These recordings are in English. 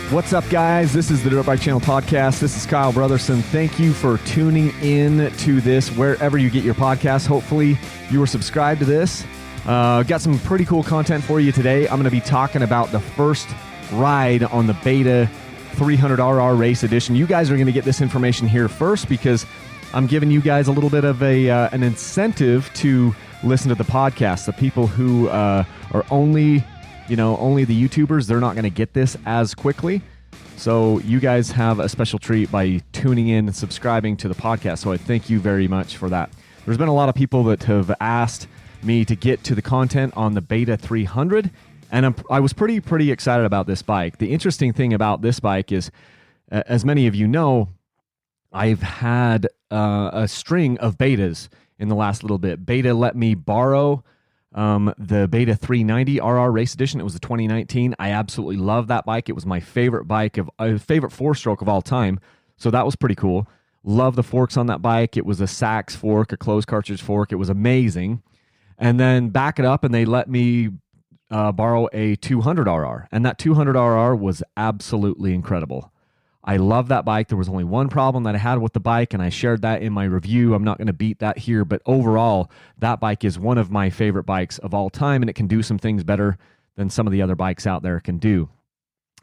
What's up, guys? This is the Dirt Bike Channel podcast. This is Kyle Brotherson. Thank you for tuning in to this wherever you get your podcasts. Hopefully, you were subscribed to this. Got some pretty cool content for you today. I'm going to be talking about the first ride on the Beta 300RR Race Edition. You guys are going to get this information here first because I'm giving you guys a little bit of an incentive to listen to the podcast. The people who are only the YouTubers, they're not going to get this as quickly. So you guys have a special treat by tuning in and subscribing to the podcast. So I thank you very much for that. There's been a lot of people that have asked me to get to the content on the Beta 300, and I was pretty excited about this bike. The interesting thing about this bike is, as many of you know, I've had a string of betas in the last little bit. Beta let me borrow the Beta 390 RR Race Edition. It was the 2019. I absolutely love that bike. It was my favorite bike, favorite four-stroke of all time. So that was pretty cool. Love the forks on that bike. It was a Sachs fork, a closed cartridge fork. It was amazing. And then back it up, and they let me borrow a 200RR. And that 200RR was absolutely incredible. I love that bike. There was only one problem that I had with the bike, and I shared that in my review. I'm not going to beat that here, but overall, that bike is one of my favorite bikes of all time, and it can do some things better than some of the other bikes out there can do.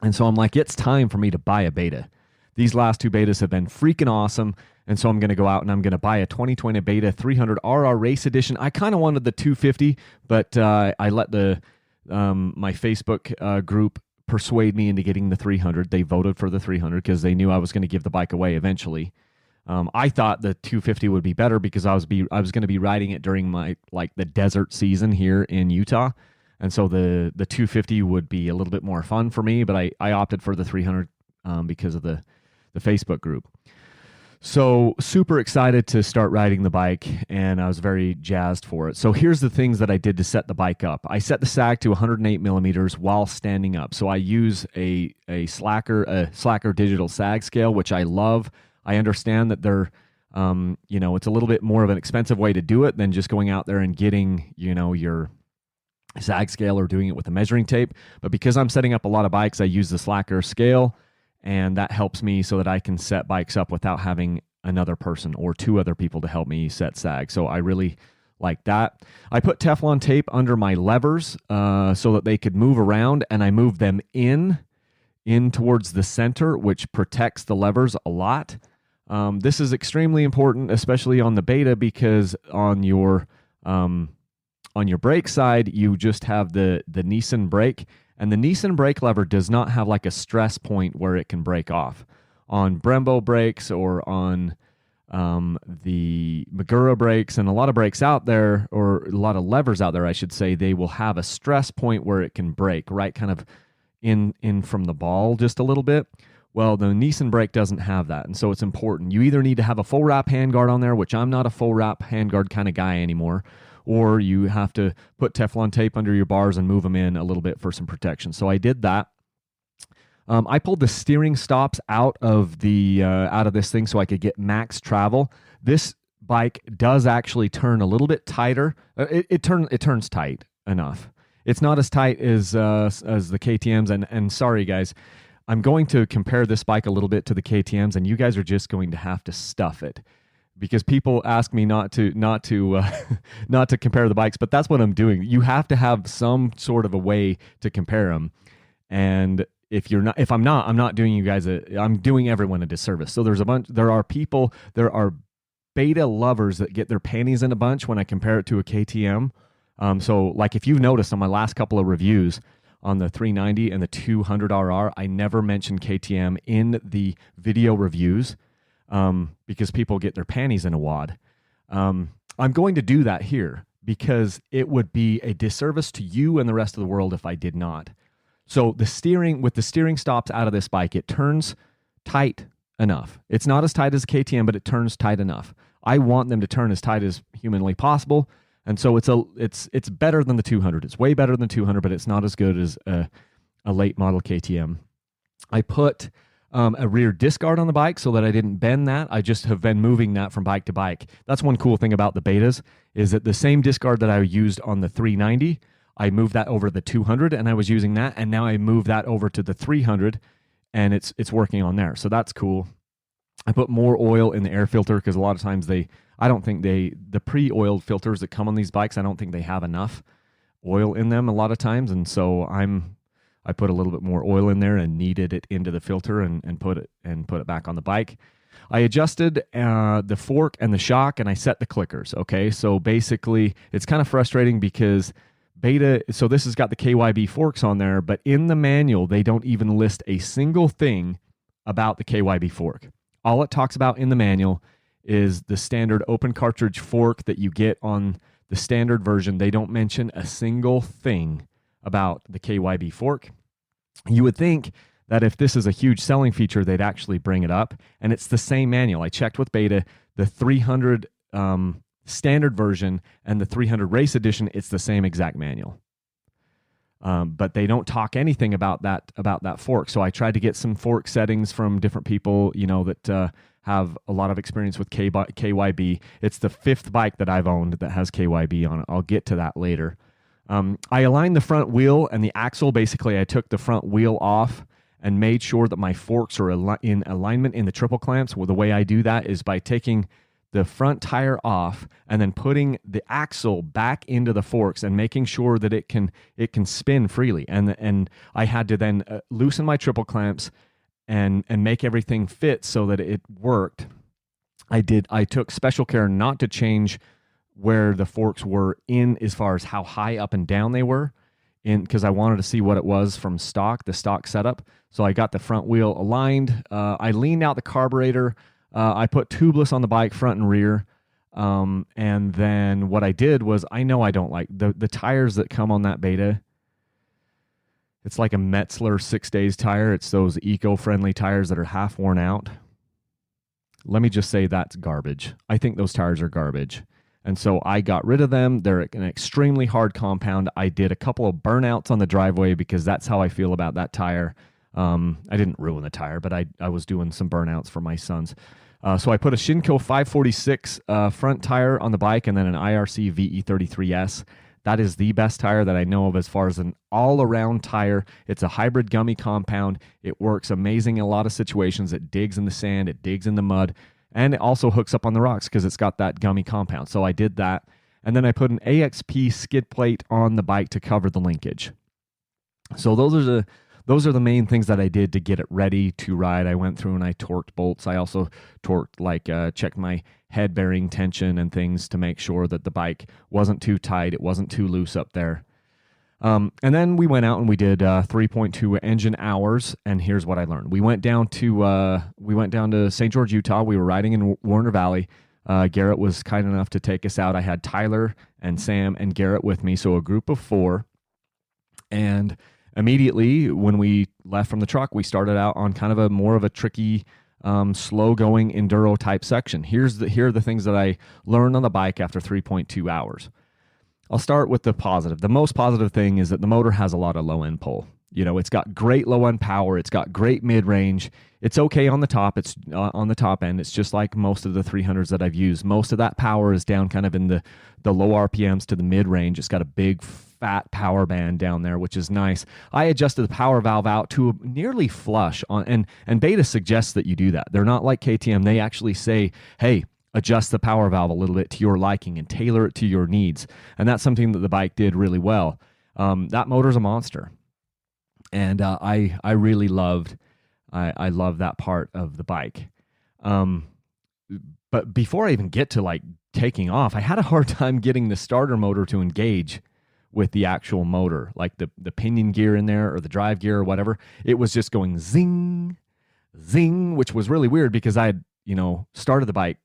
And so I'm like, it's time for me to buy a Beta. These last two Betas have been freaking awesome, and so I'm going to go out and I'm going to buy a 2020 Beta 300RR Race Edition. I kind of wanted the 250, but I let my Facebook group persuade me into getting the 300. They voted for the 300 because they knew I was going to give the bike away eventually. I thought the 250 would be better because I was going to be riding it during my the desert season here in Utah, and so the 250 would be a little bit more fun for me. But I opted for the 300 because of the Facebook group. So super excited to start riding the bike, and I was very jazzed for it. So here's the things that I did to set the bike up. I set the sag to 108 millimeters while standing up. So I use a Slacker digital sag scale, which I love. I understand that they're, it's a little bit more of an expensive way to do it than just going out there and getting, your sag scale or doing it with a measuring tape. But because I'm setting up a lot of bikes, I use the Slacker scale. And that helps me so that I can set bikes up without having another person or two other people to help me set sag. So I really like that. I put Teflon tape under my levers so that they could move around, and I moved them in towards the center, which protects the levers a lot. This is extremely important, especially on the Beta, because on your brake side, you just have the Nissan brake. And the Nissan brake lever does not have like a stress point where it can break off. On Brembo brakes or on the Magura brakes and a lot of brakes out there, or a lot of levers out there, I should say, they will have a stress point where it can break, right kind of in from the ball just a little bit. Well, the Nissan brake doesn't have that, and so it's important. You either need to have a full wrap handguard on there, which I'm not a full wrap handguard kind of guy anymore, or you have to put Teflon tape under your bars and move them in a little bit for some protection. So I did that. I pulled the steering stops out of this thing so I could get max travel. This bike does actually turn a little bit tighter. It turns tight enough. It's not as tight as the KTMs. And sorry guys, I'm going to compare this bike a little bit to the KTMs, and you guys are just going to have to stuff it. Because people ask me not to compare the bikes, but that's what I'm doing. You have to have some sort of a way to compare them, and I'm not doing you guys I'm doing everyone a disservice. So there are Beta lovers that get their panties in a bunch when I compare it to a KTM. So like if you've noticed on my last couple of reviews on the 390 and the 200RR, I never mentioned KTM in the video reviews. Because people get their panties in a wad. I'm going to do that here because it would be a disservice to you and the rest of the world if I did not. So with the steering stops out of this bike, it turns tight enough. It's not as tight as a KTM, but it turns tight enough. I want them to turn as tight as humanly possible, and so it's better than the 200. It's way better than the 200, but it's not as good as a late model KTM. I put a rear disc guard on the bike so that I didn't bend that. I just have been moving that from bike to bike. That's one cool thing about the Betas, is that the same disc guard that I used on the 390, I moved that over to the 200 and I was using that, and now I moved that over to the 300, and it's working on there. So that's cool. I put more oil in the air filter because a lot of times the pre-oiled filters that come on these bikes, I don't think they have enough oil in them a lot of times. And so I put a little bit more oil in there and kneaded it into the filter and put it back on the bike. I adjusted the fork and the shock, and I set the clickers. Okay, so basically it's kind of frustrating because so this has got the KYB forks on there, but in the manual, they don't even list a single thing about the KYB fork. All it talks about in the manual is the standard open cartridge fork that you get on the standard version. They don't mention a single thing about the KYB fork. You would think that if this is a huge selling feature, they'd actually bring it up. And it's the same manual. I checked with Beta, the 300 standard version and the 300 race edition, it's the same exact manual. But they don't talk anything about that fork. So I tried to get some fork settings from different people, that have a lot of experience with KYB. It's the 5th bike that I've owned that has KYB on it. I'll get to that later. I aligned the front wheel and the axle. Basically, I took the front wheel off and made sure that my forks are in alignment in the triple clamps. Well, the way I do that is by taking the front tire off and then putting the axle back into the forks and making sure that it can spin freely. And I had to then loosen my triple clamps and make everything fit so that it worked. I took special care not to change where the forks were in as far as how high up and down they were, because I wanted to see what it was from the stock setup. So I got the front wheel aligned. I leaned out the carburetor. I put tubeless on the bike, front and rear. And then what I did was, I know I don't like the tires that come on that Beta. It's like a Metzler 6 days tire. It's those eco-friendly tires that are half worn out. Let me just say that's garbage. I think those tires are garbage. And so I got rid of them. They're an extremely hard compound. I did a couple of burnouts on the driveway because that's how I feel about that tire. I didn't ruin the tire, but I was doing some burnouts for my sons. So I put a Shinko 546 front tire on the bike and then an IRC VE33S. That is the best tire that I know of as far as an all-around tire. It's a hybrid gummy compound. It works amazing in a lot of situations. It digs in the sand. It digs in the mud. And it also hooks up on the rocks because it's got that gummy compound. So I did that. And then I put an AXP skid plate on the bike to cover the linkage. So those are the main things that I did to get it ready to ride. I went through and I torqued bolts. I also torqued, checked my head bearing tension and things to make sure that the bike wasn't too tight. It wasn't too loose up there. And then we went out and we did 3.2 engine hours. And here's what I learned. We went down to St. George, Utah. We were riding in Warner Valley. Garrett was kind enough to take us out. I had Tyler and Sam and Garrett with me, so a group of 4. And immediately when we left from the truck, we started out on kind of more of a tricky, slow-going enduro type section. Here are the things that I learned on the bike after 3.2 hours. I'll start with the positive. The most positive thing is that the motor has a lot of low-end pull. It's got great low-end power. It's got great mid-range. It's okay on the top. It's on the top end. It's just like most of the 300s that I've used. Most of that power is down kind of in the low RPMs to the mid-range. It's got a big, fat power band down there, which is nice. I adjusted the power valve out to nearly flush, and Beta suggests that you do that. They're not like KTM. They actually say, hey, adjust the power valve a little bit to your liking and tailor it to your needs. And that's something that the bike did really well. That motor's a monster. And I really loved that part of the bike. But before I even get to taking off, I had a hard time getting the starter motor to engage with the actual motor, like the pinion gear in there or the drive gear or whatever. It was just going zing, zing, which was really weird because I had, started the bike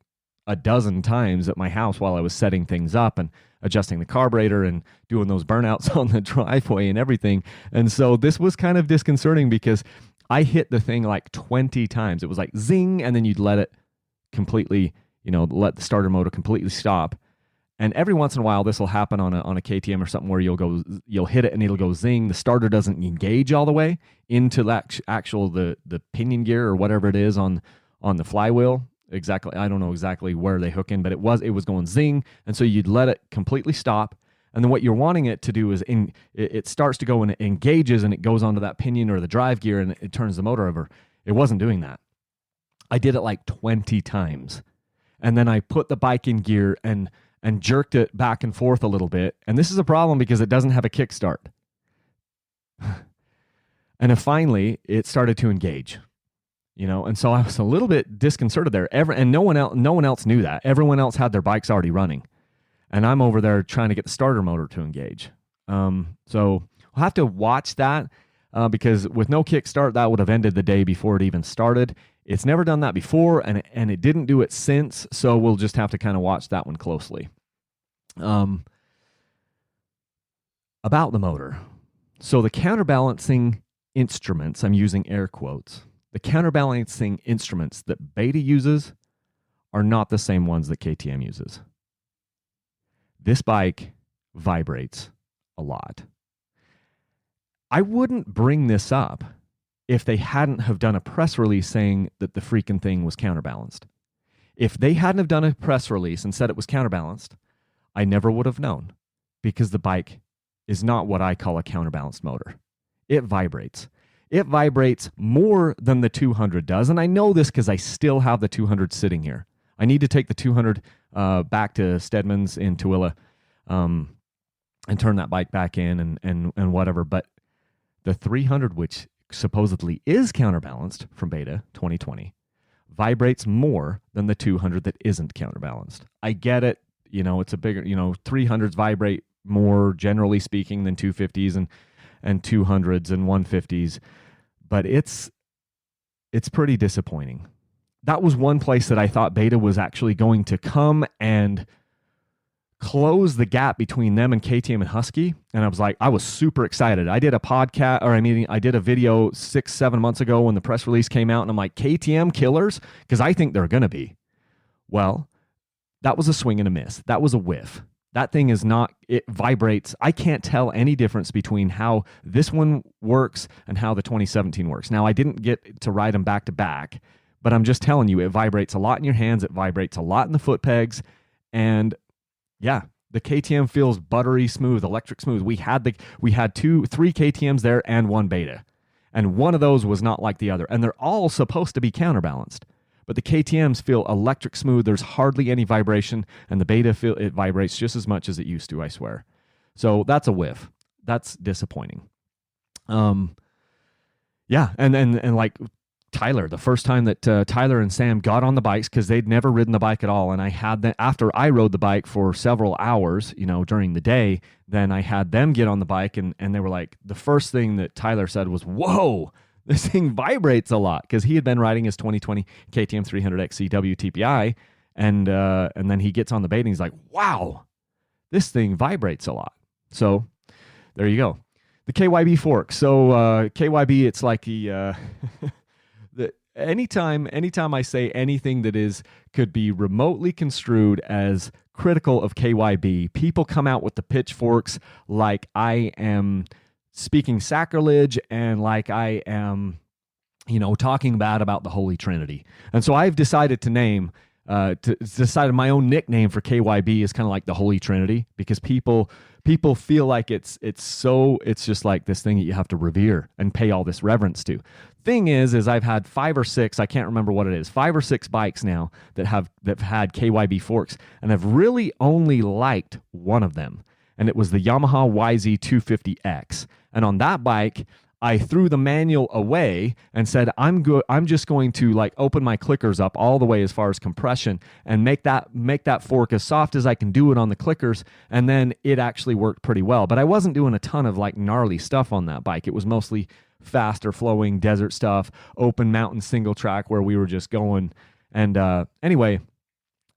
a dozen times at my house while I was setting things up and adjusting the carburetor and doing those burnouts on the driveway and everything. And so this was kind of disconcerting because I hit the thing like 20 times. It was like zing, and then you'd let it completely, let the starter motor completely stop. And every once in a while, this will happen on a KTM or something where you'll hit it and it'll go zing. The starter doesn't engage all the way into that the pinion gear or whatever it is on the flywheel. Exactly, I don't know exactly where they hook in, but it was going zing, and so you'd let it completely stop, And then what you're wanting it to do is it starts to go and it engages and it goes onto that pinion or the drive gear and it turns the motor over. It wasn't doing that. I did it like 20 times. And then I put the bike in gear and jerked it back and forth a little bit. And this is a problem because it doesn't have a kickstart. And then finally, it started to engage. And so I was a little bit disconcerted there. And no one else knew that. Everyone else had their bikes already running. And I'm over there trying to get the starter motor to engage. So we'll have to watch that because with no kickstart, that would have ended the day before it even started. It's never done that before, and it didn't do it since, so we'll just have to kind of watch that one closely. About the motor. So the counterbalancing instruments, I'm using air quotes, the counterbalancing instruments that Beta uses are not the same ones that KTM uses. This bike vibrates a lot. I wouldn't bring this up if they hadn't have done a press release saying that the freaking thing was counterbalanced. If they hadn't have done a press release and said it was counterbalanced, I never would have known because the bike is not what I call a counterbalanced motor. It vibrates. It vibrates more than the 200 does, and I know this because I still have the 200 sitting here. I need to take the 200 back to Stedman's in Tooele and turn that bike back in and whatever, but the 300, which supposedly is counterbalanced from Beta 2020, vibrates more than the 200 that isn't counterbalanced. I get it. It's a bigger, 300s vibrate more generally speaking than 250s and 200s and 150s, but it's pretty disappointing. That was one place that I thought Beta was actually going to come and close the gap between them and KTM and Husky. And I was super excited. I did a podcast, I did a video 6-7 months ago when the press release came out, and I'm like, KTM killers? Because I think they're going to be. Well, that was a swing and a miss. That was a whiff. That thing is not, it vibrates. I can't tell any difference between how this one works and how the 2017 works. Now, I didn't get to ride them back to back, but I'm just telling you, it vibrates a lot in your hands. It vibrates a lot in the foot pegs. And yeah, the KTM feels buttery smooth, electric smooth. We had 3 KTMs there and 1 Beta. And one of those was not like the other. And they're all supposed to be counterbalanced. But the KTMs feel electric smooth. There's hardly any vibration. And the Beta it vibrates just as much as it used to, I swear. So that's a whiff. That's disappointing. Yeah, and like Tyler, the first time that Tyler and Sam got on the bikes, because they'd never ridden the bike at all, and I had them after I rode the bike for several hours, during the day. Then I had them get on the bike, and they were like, the first thing that Tyler said was, "Whoa, this thing vibrates a lot," because he had been riding his 2020 KTM 300XC WTPI, and then he gets on the Beta and he's like, "Wow, this thing vibrates a lot." So there you go. The KYB fork. So KYB, it's like the anytime I say anything that could be remotely construed as critical of KYB, people come out with the pitchforks like I am speaking sacrilege and like I am, talking bad about the Holy Trinity. And so I've decided to decided my own nickname for KYB is kind of like the Holy Trinity, because people feel like it's just like this thing that you have to revere and pay all this reverence to. Thing is I've had 5 or 6, I can't remember what it is, 5 or 6 bikes now that have had KYB forks, and I've really only liked one of them, and it was the Yamaha YZ250X. And on that bike, I threw the manual away and said, I'm just going to open my clickers up all the way as far as compression and make that fork as soft as I can do it on the clickers. And then it actually worked pretty well. But I wasn't doing a ton of gnarly stuff on that bike. It was mostly faster flowing desert stuff, open mountain single track where we were just going. And anyway,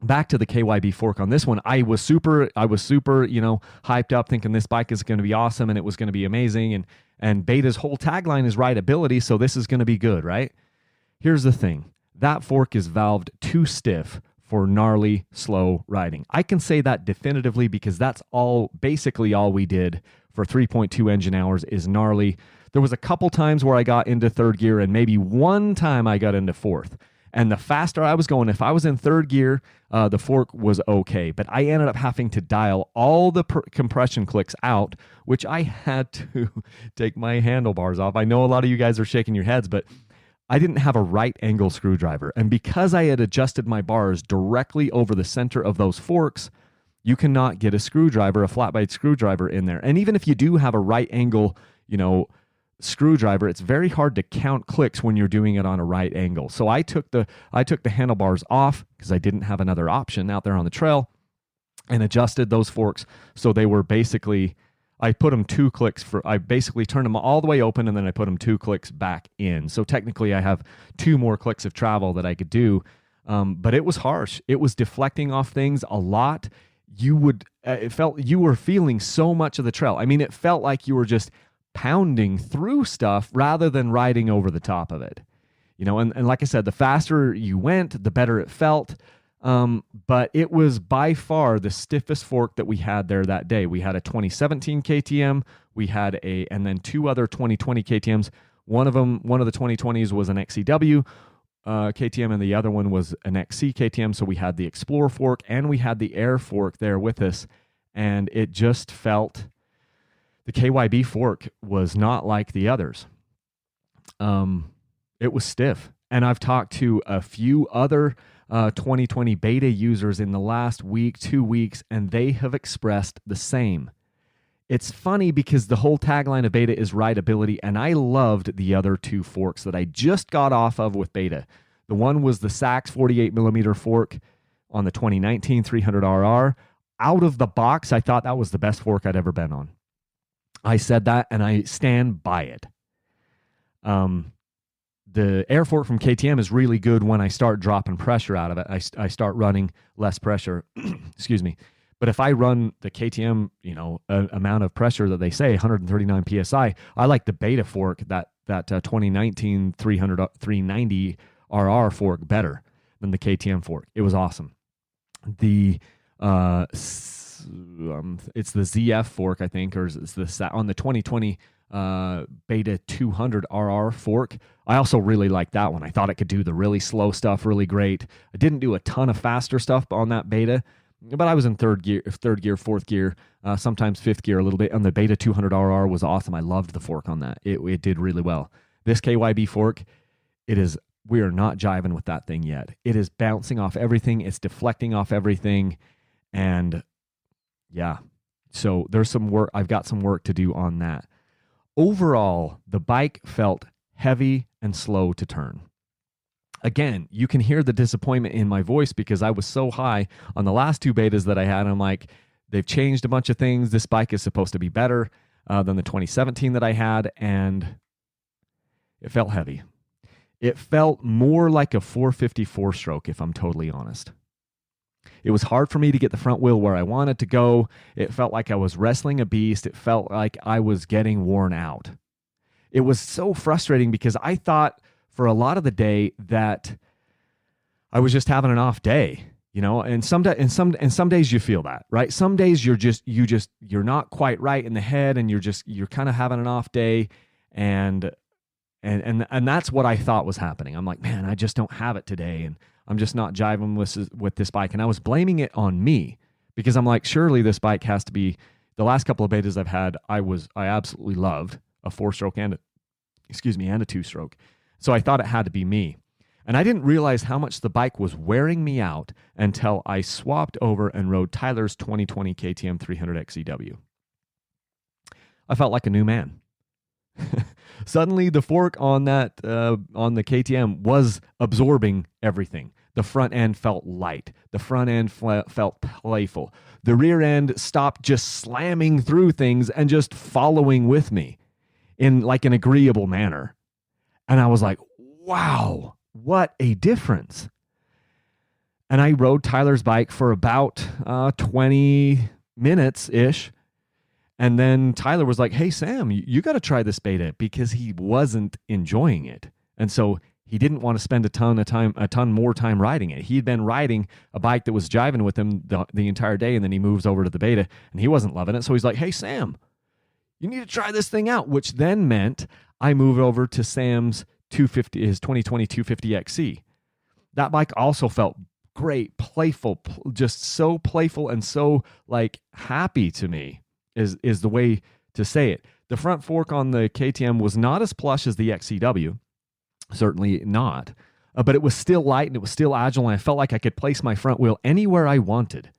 back to the KYB fork on this one. I was super, hyped up, thinking this bike is going to be awesome and it was going to be amazing. And Beta's whole tagline is rideability, so this is going to be good, right? Here's the thing. That fork is valved too stiff for gnarly, slow riding. I can say that definitively because that's basically all we did for 3.2 engine hours is gnarly. There was a couple times where I got into 3rd gear and maybe one time I got into 4th. And the faster I was going, if I was in third gear, the fork was okay. But I ended up having to dial all the compression clicks out, which I had to take my handlebars off. I know a lot of you guys are shaking your heads, but I didn't have a right angle screwdriver. And because I had adjusted my bars directly over the center of those forks, you cannot get a screwdriver, a flat blade screwdriver in there. And even if you do have a right angle, screwdriver, it's very hard to count clicks when you're doing it on a right angle. So I took the handlebars off because I didn't have another option out there on the trail, and adjusted those forks so they were basically, I put them 2 clicks I basically turned them all the way open, and then I put them 2 clicks back in. So technically I have 2 more clicks of travel that I could do. But it was harsh. It was deflecting off things a lot. It felt you were feeling so much of the trail. I mean, it felt like you were just pounding through stuff rather than riding over the top of it. And like I said, the faster you went, the better it felt. But it was by far the stiffest fork that we had there that day. We had a 2017 KTM, and then 2 other 2020 KTMs. One of the 2020s was an XCW KTM, and the other one was an XC KTM. So we had the Explorer fork and we had the Air fork there with us, and it just felt, the KYB fork was not like the others. It was stiff. And I've talked to a few other 2020 beta users in the last week, 2 weeks, and they have expressed the same. It's funny because the whole tagline of beta is rideability, and I loved the other 2 forks that I just got off of with beta. The one was the Sachs 48mm fork on the 2019 300RR. Out of the box, I thought that was the best fork I'd ever been on. I said that, and I stand by it. The Air fork from KTM is really good when I start dropping pressure out of it. I start running less pressure. Excuse me. But if I run the KTM, amount of pressure that they say, 139 PSI, I like the beta fork, that 2019 390 RR fork better than the KTM fork. It was awesome. It's the ZF fork, I think, or it's on the 2020 Beta 200 RR fork. I also really liked that one. I thought it could do the really slow stuff really great. I didn't do a ton of faster stuff on that Beta, but I was in third gear, fourth gear, sometimes fifth gear a little bit. And the Beta 200 RR was awesome. I loved the fork on that. It did really well. This KYB fork, we are not jiving with that thing yet. It is bouncing off everything. It's deflecting off everything. And yeah, so there's some work. I've got some work to do on that. Overall, the bike felt heavy and slow to turn. Again, you can hear the disappointment in my voice because I was so high on the last 2 betas that I had. I'm like, they've changed a bunch of things. This bike is supposed to be better than the 2017 that I had, and it felt heavy. It felt more like a 454 stroke, if I'm totally honest. It was hard for me to get the front wheel where I wanted to go. It felt like I was wrestling a beast. It felt like I was getting worn out. It was so frustrating because I thought for a lot of the day that I was just having an off day, and some days you feel that, right? Some days you're not quite right in the head, and you're kind of having an off day, and that's what I thought was happening. I'm like, man, I just don't have it today, and I'm just not jiving with this bike. And I was blaming it on me because I'm like, surely this bike has to be, the last couple of betas I've had, I absolutely loved a 4-stroke and a 2-stroke. So I thought it had to be me. And I didn't realize how much the bike was wearing me out until I swapped over and rode Tyler's 2020 KTM 300 XCW. I felt like a new man. Suddenly, the fork on the KTM was absorbing everything. The front end felt light. The front end felt playful. The rear end stopped just slamming through things and just following with me in like an agreeable manner. And I was like, wow, what a difference. And I rode Tyler's bike for about 20 minutes-ish. And then Tyler was like, hey, Sam, you got to try this beta, because he wasn't enjoying it. And so he didn't want to spend a ton more time riding it. He'd been riding a bike that was jiving with him the entire day, and then he moves over to the beta, and he wasn't loving it. So he's like, hey, Sam, you need to try this thing out, which then meant I moved over to Sam's 250, his 2020 250 XC. that bike also felt great, playful, just so playful and so like happy to me is the way to say it. The front fork on the KTM was not as plush as the XCW, certainly not, but it was still light and it was still agile, and I felt like I could place my front wheel anywhere I wanted.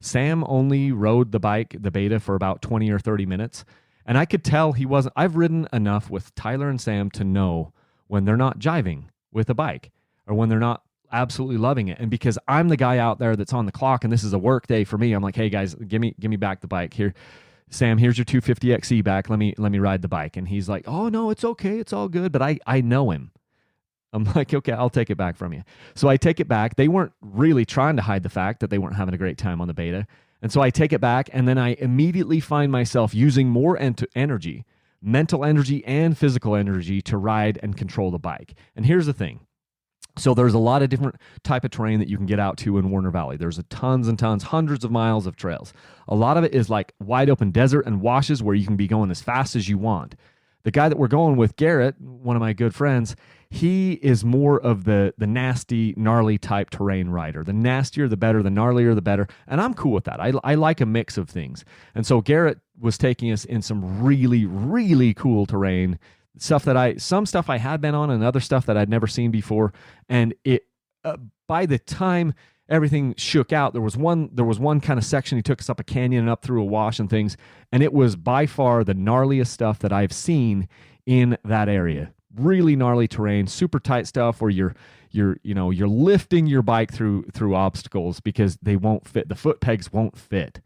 Sam only rode the bike, the Beta, for about 20 or 30 minutes, and I could tell he wasn't. I've ridden enough with Tyler and Sam to know when they're not jiving with a bike or when they're not absolutely loving it. And because I'm the guy out there that's on the clock and this is a work day for me, I'm like, hey guys, give me back the bike here. Sam, here's your 250XE back. Let me ride the bike. And he's like, oh no, it's okay. It's all good. But I know him. I'm like, okay, I'll take it back from you. So I take it back. They weren't really trying to hide the fact that they weren't having a great time on the Beta. And so I take it back, and then I immediately find myself using more energy, mental energy and physical energy, to ride and control the bike. And here's the thing. So there's a lot of different type of terrain that you can get out to in Warner Valley. There's tons and tons, hundreds of miles of trails. A lot of it is like wide open desert and washes where you can be going as fast as you want. The guy that we're going with, Garrett, one of my good friends, he is more of the nasty, gnarly type terrain rider. The nastier, the better. The gnarlier, the better. And I'm cool with that. I like a mix of things. And so Garrett was taking us in some really, really cool terrain, some stuff I had been on and other stuff that I'd never seen before. And it by the time everything shook out, there was one kind of section. He took us up a canyon and up through a wash and things, and it was by far the gnarliest stuff that I've seen in that area. Really gnarly terrain, super tight stuff where you're lifting your bike through obstacles because they won't fit. The foot pegs won't fit.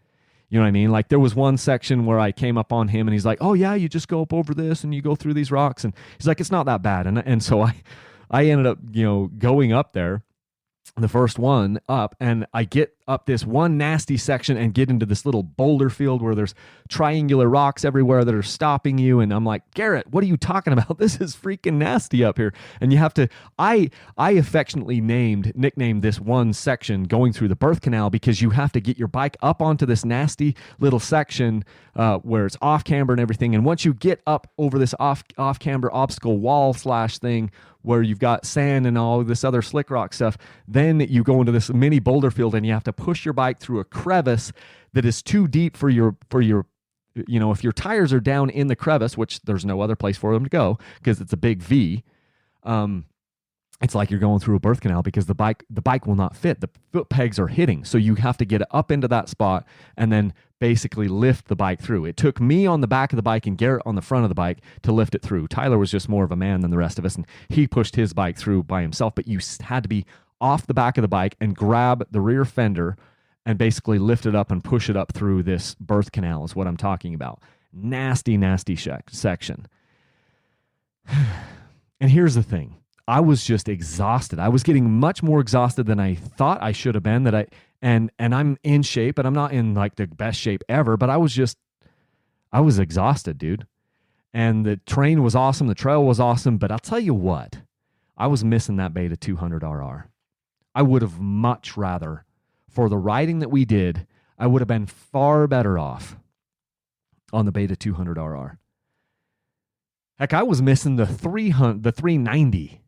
You know what I mean? Like there was one section where I came up on him and he's like, oh yeah, you just go up over this and you go through these rocks. And he's like, it's not that bad. And so I ended up, going up there, the first one up, and I get up this one nasty section and get into this little boulder field where there's triangular rocks everywhere that are stopping you. And I'm like, Garrett, what are you talking about? This is freaking nasty up here. And you have to, I affectionately nicknamed this one section going through the birth canal, because you have to get your bike up onto this nasty little section where it's off camber and everything. And once you get up over this off camber obstacle wall / thing where you've got sand and all this other slick rock stuff, then you go into this mini boulder field and you have to push your bike through a crevice that is too deep for your if your tires are down in the crevice, which there's no other place for them to go because it's a big V, it's like you're going through a birth canal because the bike will not fit. The foot pegs are hitting. So you have to get up into that spot and then basically lift the bike through. It took me on the back of the bike and Garrett on the front of the bike to lift it through. Tyler was just more of a man than the rest of us, and he pushed his bike through by himself, but you had to be off the back of the bike and grab the rear fender and basically lift it up and push it up through this birth canal is what I'm talking about. Nasty, nasty section. And here's the thing. I was just exhausted. I was getting much more exhausted than I thought I should have been. And I'm in shape, and I'm not in like the best shape ever, but I was exhausted, dude. And the terrain was awesome. The trail was awesome. But I'll tell you what, I was missing that Beta 200 RR. I would have much rather, for the riding that we did, I would have been far better off on the Beta 200 RR. Heck, I was missing the 390.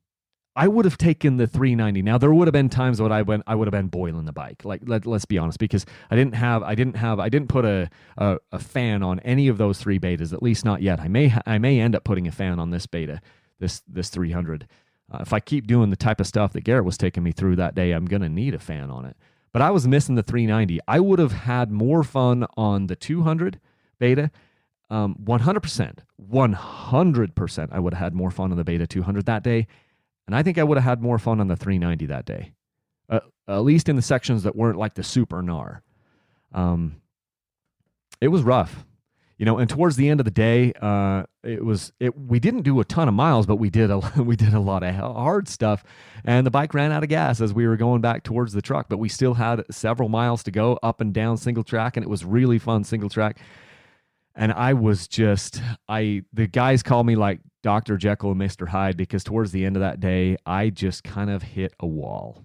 I would have taken the 390. Now there would have been times when I would have been boiling the bike. Like let's be honest, because I didn't put a fan on any of those three Betas, at least not yet. I may end up putting a fan on this Beta, this 300. If I keep doing the type of stuff that Garrett was taking me through that day, I'm gonna need a fan on it. But I was missing the 390. I would have had more fun on the 200 Beta. 100%. I would have had more fun on the Beta 200 that day. And I think I would have had more fun on the 390 that day, at least in the sections that weren't like the super gnar. It was rough, and towards the end of the day, we didn't do a ton of miles, but we did a lot of hard stuff, and the bike ran out of gas as we were going back towards the truck, but we still had several miles to go up and down single track, and it was really fun single track. And I was the guys called me like Dr. Jekyll and Mr. Hyde, because towards the end of that day, I just kind of hit a wall.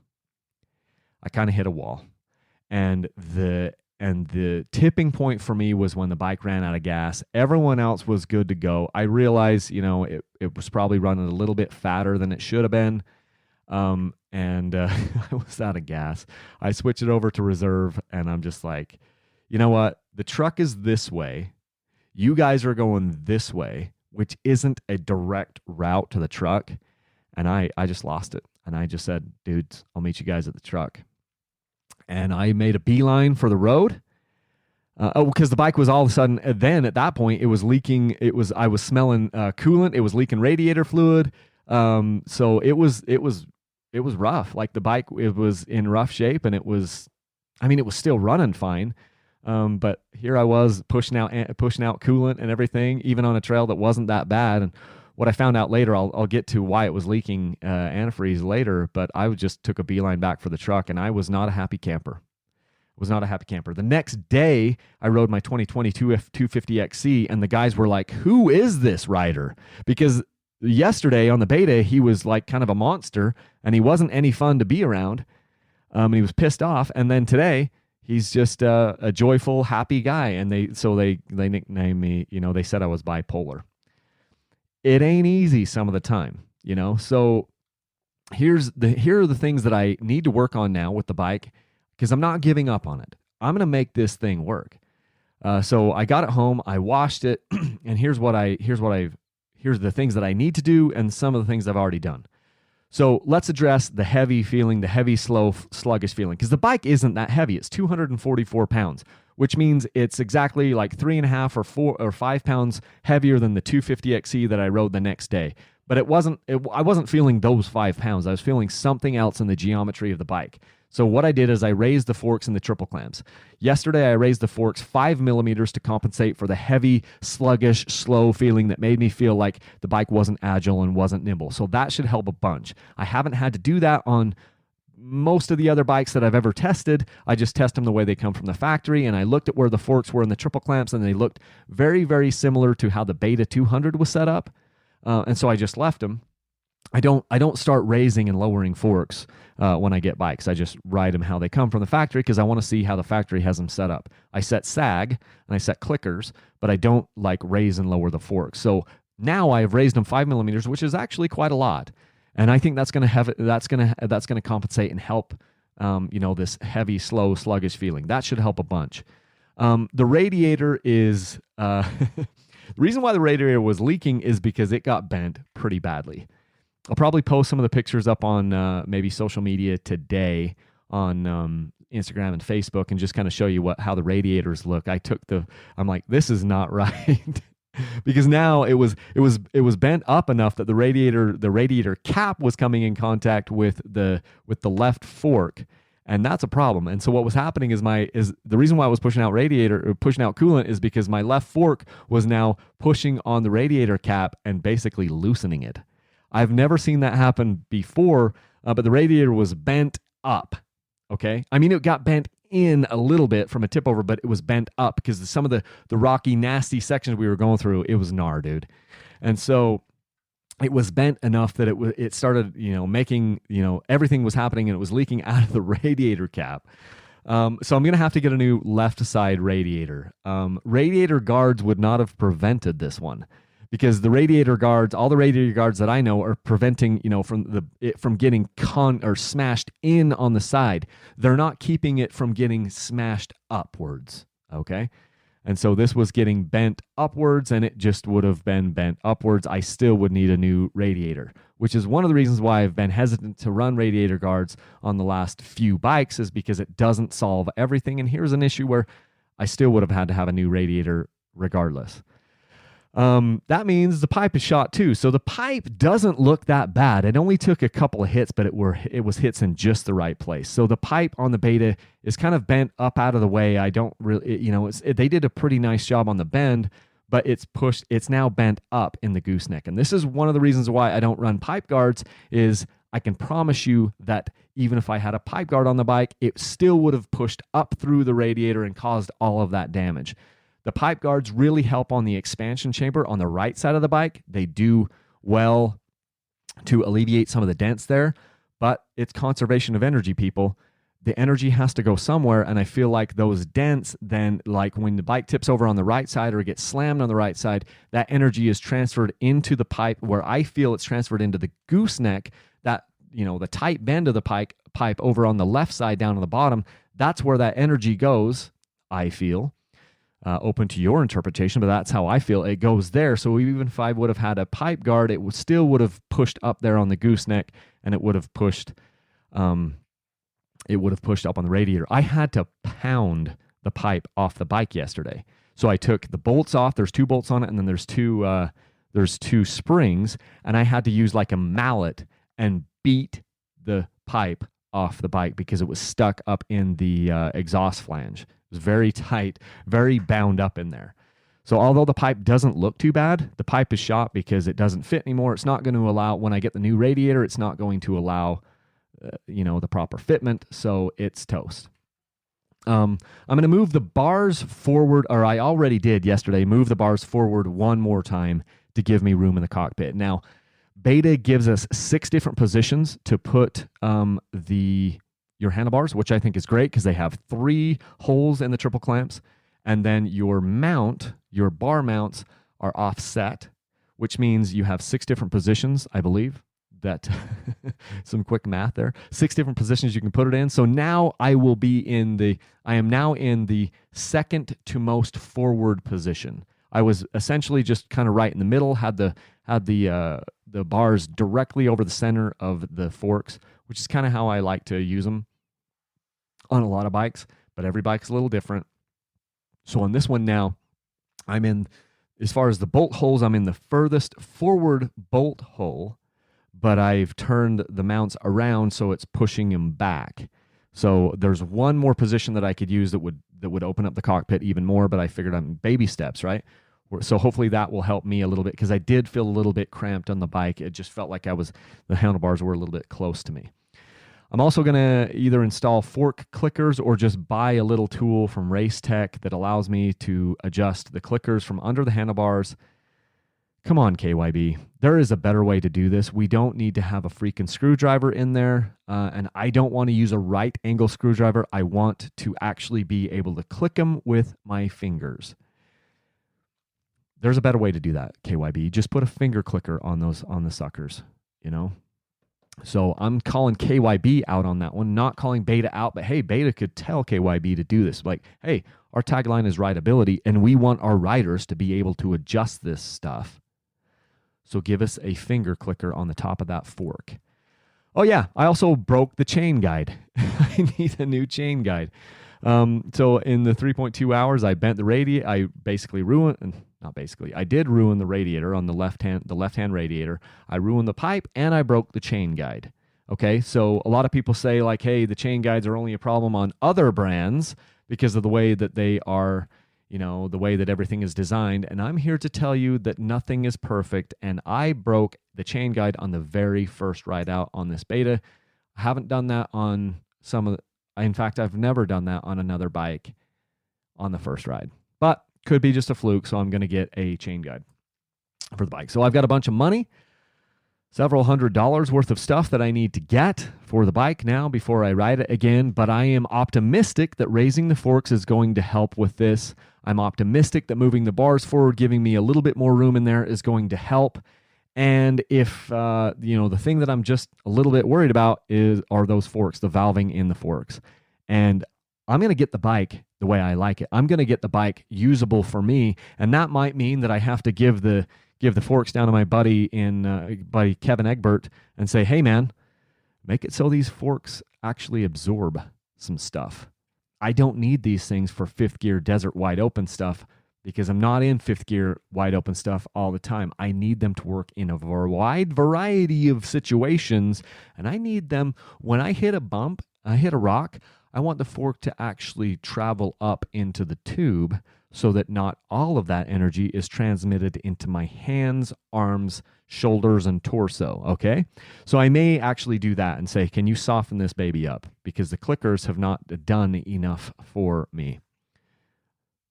And the tipping point for me was when the bike ran out of gas. Everyone else was good to go. I realized, it was probably running a little bit fatter than it should have been. And I was out of gas. I switched it over to reserve, and I'm just like, you know what? The truck is this way. You guys are going this way, which isn't a direct route to the truck. And I just lost it. And I just said, dudes, I'll meet you guys at the truck. And I made a beeline for the road. Because the bike was all of a sudden, then at that point, it was leaking. I was smelling coolant. It was leaking radiator fluid. So it was rough. Like the bike, it was in rough shape, and it was still running fine. But here I was pushing out coolant and everything, even on a trail that wasn't that bad. And what I found out later, I'll get to why it was leaking antifreeze later, but I just took a beeline back for the truck, and I was not a happy camper. The next day, I rode my 2022 F250XC, and the guys were like, who is this rider? Because yesterday on the beta, he was like kind of a monster, and he wasn't any fun to be around. And he was pissed off. And then today, he's just a joyful, happy guy. And they nicknamed me, they said I was bipolar. It ain't easy some of the time, So here are the things that I need to work on now with the bike, because I'm not giving up on it. I'm going to make this thing work. So I got it home, I washed it, and here's the things that I need to do and some of the things I've already done. So let's address the heavy feeling, the heavy, slow, sluggish feeling, because the bike isn't that heavy. It's 244 pounds, which means it's exactly like 3.5 or 4 or 5 pounds heavier than the 250XE that I rode the next day. But I wasn't feeling those 5 pounds. I was feeling something else in the geometry of the bike. So what I did is I raised the forks and the triple clamps. Yesterday, I raised the forks 5 millimeters to compensate for the heavy, sluggish, slow feeling that made me feel like the bike wasn't agile and wasn't nimble. So that should help a bunch. I haven't had to do that on most of the other bikes that I've ever tested. I just test them the way they come from the factory, and I looked at where the forks were in the triple clamps, and they looked very, very similar to how the Beta 200 was set up. And so I just left them. I don't start raising and lowering forks when I get bikes. I just ride them how they come from the factory, because I want to see how the factory has them set up. I set sag and I set clickers, but I don't like raise and lower the forks. So now I've raised them 5 millimeters, which is actually quite a lot, and I think that's going to compensate and help this heavy, slow, sluggish feeling. That should help a bunch. The radiator is the reason why the radiator was leaking is because it got bent pretty badly. I'll probably post some of the pictures up on maybe social media today on Instagram and Facebook, and just kind of show you how the radiators look. I'm like, this is not right. Because now it was bent up enough that the radiator cap was coming in contact with the left fork, and that's a problem. And so what was happening is the reason why I was pushing out coolant is because my left fork was now pushing on the radiator cap and basically loosening it. I've never seen that happen before, but the radiator was bent up, okay? I mean, it got bent in a little bit from a tip over, but it was bent up because some of the rocky, nasty sections we were going through, it was gnar, dude. And so it was bent enough that it started, making, everything was happening, and it was leaking out of the radiator cap. So I'm going to have to get a new left side radiator. Radiator guards would not have prevented this one, because the radiator guards, all the radiator guards that I know, are preventing, from getting smashed in on the side. They're not keeping it from getting smashed upwards, okay? And so this was getting bent upwards, and it just would have been bent upwards. I still would need a new radiator, which is one of the reasons why I've been hesitant to run radiator guards on the last few bikes, is because it doesn't solve everything. And here's an issue where I still would have had to have a new radiator regardless. That means the pipe is shot too. So the pipe doesn't look that bad. It only took a couple of hits, but it was hits in just the right place. So the pipe on the Beta is kind of bent up out of the way. I don't really, they did a pretty nice job on the bend, but it's now bent up in the gooseneck. And this is one of the reasons why I don't run pipe guards, is I can promise you that even if I had a pipe guard on the bike, it still would have pushed up through the radiator and caused all of that damage. The pipe guards really help on the expansion chamber on the right side of the bike. They do well to alleviate some of the dents there, but it's conservation of energy, people. The energy has to go somewhere, and I feel like those dents then, like when the bike tips over on the right side or it gets slammed on the right side, that energy is transferred into the pipe, where I feel it's transferred into the gooseneck. That the tight bend of the pipe over on the left side down on the bottom, that's where that energy goes, I feel. Open to your interpretation, but that's how I feel. It goes there. So even if I would have had a pipe guard, it still would have pushed up there on the gooseneck, and it would have pushed up on the radiator. I had to pound the pipe off the bike yesterday. So I took the bolts off. There's 2 bolts on it, and then there's two springs, and I had to use like a mallet and beat the pipe off the bike because it was stuck up in the exhaust flange. It was very tight, very bound up in there. So although the pipe doesn't look too bad, the pipe is shot because it doesn't fit anymore. It's not going to allow, when I get the new radiator, it's not going to allow the proper fitment, so it's toast. I'm going to move the bars forward, or I already did yesterday, move the bars forward one more time to give me room in the cockpit. Now, Beta gives us 6 different positions to put your handlebars, which I think is great because they have 3 holes in the triple clamps, and then your bar mounts are offset, which means you have 6 different positions, I believe. That some quick math there. 6 different positions you can put it in. So now I am now in the second to most forward position. I was essentially just kind of right in the middle, had the bars directly over the center of the forks, which is kind of how I like to use them on a lot of bikes, but every bike's a little different. So on this one now, I'm in, as far as the bolt holes, I'm in the furthest forward bolt hole, but I've turned the mounts around so it's pushing them back. So there's one more position that I could use that would open up the cockpit even more, but I figured I'm baby steps, right? So hopefully that will help me a little bit because I did feel a little bit cramped on the bike. It just felt like the handlebars were a little bit close to me. I'm also going to either install fork clickers or just buy a little tool from Race Tech that allows me to adjust the clickers from under the handlebars. Come on, KYB. There is a better way to do this. We don't need to have a freaking screwdriver in there, and I don't want to use a right angle screwdriver. I want to actually be able to click them with my fingers. There's a better way to do that, KYB. Just put a finger clicker on the suckers, So I'm calling KYB out on that one, not calling Beta out, but hey, Beta could tell KYB to do this. Like, hey, our tagline is rideability, and we want our riders to be able to adjust this stuff. So give us a finger clicker on the top of that fork. Oh yeah, I also broke the chain guide. I need a new chain guide. So in the 3.2 hours, I bent the radiator. I basically I did ruin the radiator on the left hand radiator. I ruined the pipe and I broke the chain guide. Okay, so a lot of people say like, hey, the chain guides are only a problem on other brands because of the way that they are, the way that everything is designed. And I'm here to tell you that nothing is perfect. And I broke the chain guide on the very first ride out on this Beta. I haven't done that on in fact, I've never done that on another bike on the first ride. But could be just a fluke, so I'm going to get a chain guide for the bike. So I've got a bunch of money, several $100s worth of stuff that I need to get for the bike now before I ride it again. But I am optimistic that raising the forks is going to help with this. I'm optimistic that moving the bars forward, giving me a little bit more room in there is going to help. And if, the thing that I'm just a little bit worried about are those forks, the valving in the forks. And I'm going to get the bike the way I like it. I'm going to get the bike usable for me. And that might mean that I have to give the forks down to my buddy Kevin Egbert and say, hey man, make it so these forks actually absorb some stuff. I don't need these things for 5th gear desert wide open stuff, because I'm not in 5th gear wide open stuff all the time. I need them to work in a wide variety of situations, and I need them when I hit a bump, I hit a rock, I want the fork to actually travel up into the tube so that not all of that energy is transmitted into my hands, arms, shoulders, and torso, okay? So I may actually do that and say, can you soften this baby up? Because the clickers have not done enough for me.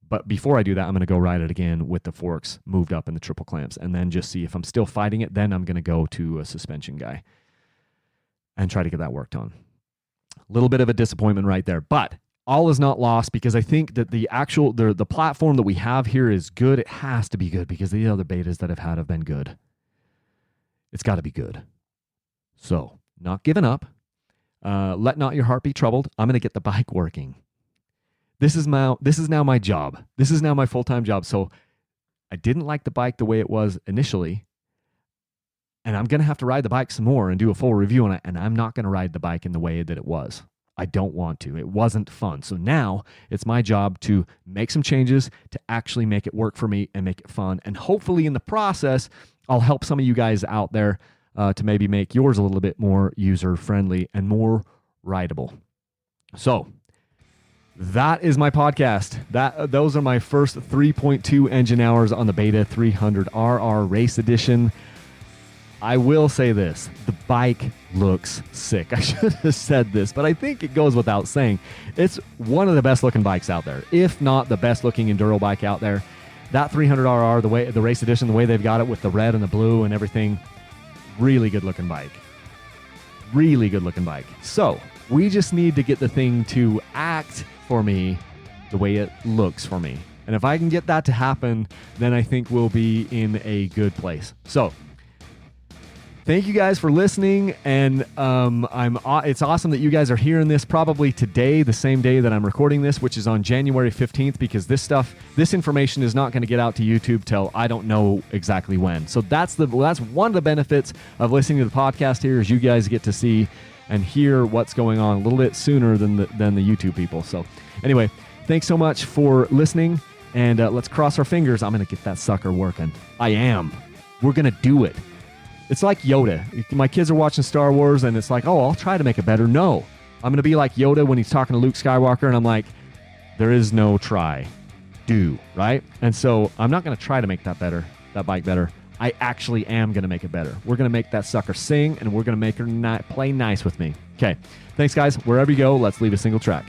But before I do that, I'm going to go ride it again with the forks moved up in the triple clamps and then just see if I'm still fighting it. Then I'm going to go to a suspension guy and try to get that worked on. A little bit of a disappointment right there, but all is not lost because I think that the platform that we have here is good. It has to be good because the other betas that I've had have been good. It's got to be good. So not giving up. Let not your heart be troubled. I'm going to get the bike working. This is now my job. This is now my full-time job. So I didn't like the bike the way it was initially. And I'm going to have to ride the bike some more and do a full review on it. And I'm not going to ride the bike in the way that it was. I don't want to. It wasn't fun. So now it's my job to make some changes to actually make it work for me and make it fun. And hopefully in the process, I'll help some of you guys out there to maybe make yours a little bit more user-friendly and more rideable. So that is my podcast. Those are my first 3.2 engine hours on the Beta 300RR Race Edition. I will say this, the bike looks sick. I should have said this, but I think it goes without saying. It's one of the best looking bikes out there, if not the best looking enduro bike out there. That 300RR, the Race Edition, the way they've got it with the red and the blue and everything, really good looking bike. Really good looking bike. So we just need to get the thing to act for me the way it looks for me. And if I can get that to happen, then I think we'll be in a good place. So thank you guys for listening, and it's awesome that you guys are hearing this probably today, the same day that I'm recording this, which is on January 15th, because this information is not going to get out to YouTube till I don't know exactly when. So that's one of the benefits of listening to the podcast here, is you guys get to see and hear what's going on a little bit sooner than the YouTube people. So anyway, thanks so much for listening, and let's cross our fingers. I'm going to get that sucker working. I am. We're going to do it. It's like Yoda. My kids are watching Star Wars, and it's like, oh, I'll try to make it better. No, I'm going to be like Yoda when he's talking to Luke Skywalker, and I'm like, there is no try, do, right? And so I'm not going to try to make that bike better. I actually am going to make it better. We're going to make that sucker sing, and we're going to make her play nice with me. Okay, thanks, guys. Wherever you go, let's leave a single track.